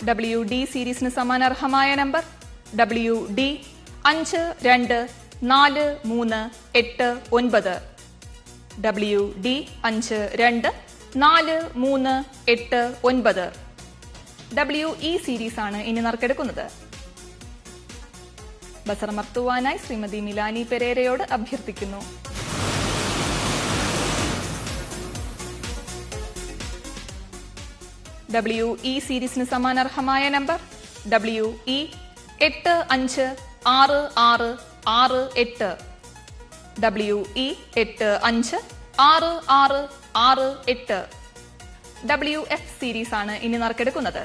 WD സീരീസിന് സമാനർഹമായ number WD 524389. WD 524389. WE series ആണ് ഇനി നറുക്കെടുക്കുന്നത്. ബസറമർത്തുവാനായി ശ്രീമതി മിലാനി പെരേരയോട് അഭ്യർത്ഥിക്കുന്നു. WE സീരീസിന് സമാനർഹമായ number WE 856668. WE 856668. WF series ആണ് ഇനി നറുക്കെടുക്കുന്നത്.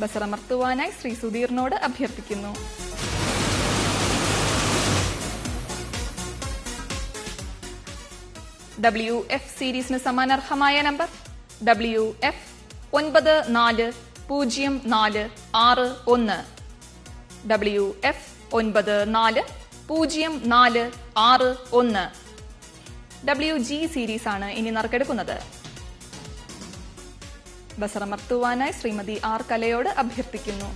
ബസറമർത്തുവാനായി ശ്രീ സുധീറിനോട് അഭ്യർത്ഥിക്കുന്നു. WF സീരീസിന് സമാനർഹമായ number WF 940461. WF 940461. WG series ആണ് ഇനി നറുക്കെടുക്കുന്നത്. ബസറമർത്തുവാനായി ശ്രീമതി ആർ കലയോട് അഭ്യർത്ഥിക്കുന്നു.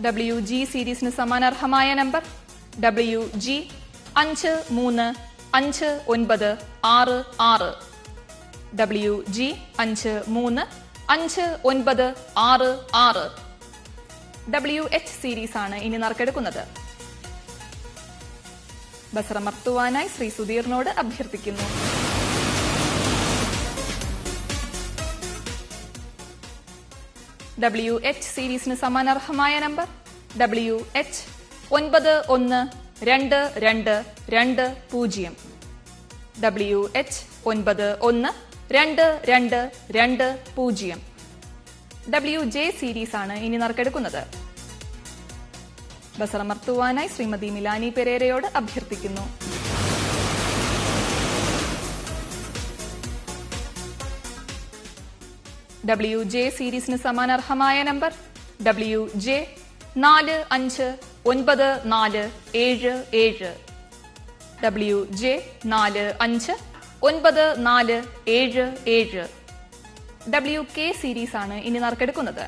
WG സീരീസിന് സമാനർഹമായ number WG 535966. WG 535966. WH series ആണ് ഇനി നറുക്കെടുക്കുന്നത്. ബസറമർത്തുവാനായി ശ്രീ സുധീറിനോട് അഭ്യർത്ഥിക്കുന്നു. WH സീരീസിന് സമാനർഹമായ number WH 912220. WH 912220. WJ series ആണ് ഇനി നറുക്കെടുക്കുന്നത്. ബസറമർത്തുവാനായി ശ്രീമതി മിലാനി പെരേരയോട് അഭ്യർത്ഥിക്കുന്നു. WJ സീരീസിന് സമാനർഹമായ number WJ 459477. WJ 459477. WK series ആണ് ഇനി നറുക്കെടുക്കുന്നത്.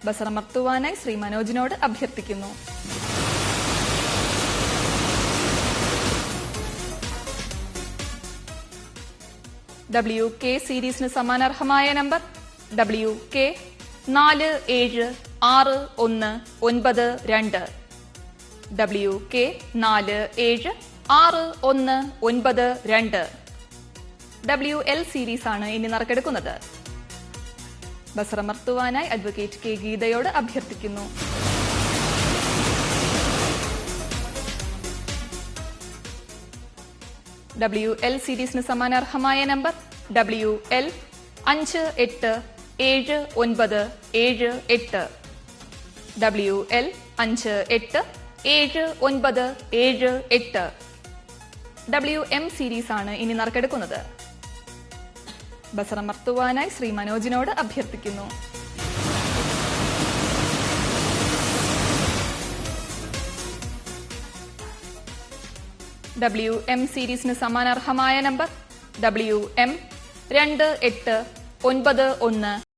ബസറമർത്തുവാനായി ശ്രീ മനോജിനോട് അഭ്യർത്ഥിക്കുന്നു. WK സീരീസിന് സമാനർഹമായ number WK 4761992. WK 4761992. WL series ആണ് ഇനി നറുക്കെടുക്കുന്നത്. ബസറമർത്തുവാനായി അഡ്വക്കേറ്റ് കെ ഗീതയോട് അഭ്യർത്ഥിക്കുന്നു. WL സീരീസിന് സമാനർഹമായ number WL 587978. WL 587978. WM series ആണ് ഇനി നറുക്കെടുക്കുന്നത്. ബസറമർത്തുവാനായി ശ്രീ മനോജിനോട് അഭ്യർത്ഥിക്കുന്നു. WM സീരീസിന് സമാനർഹമായ നമ്പർ WM 2891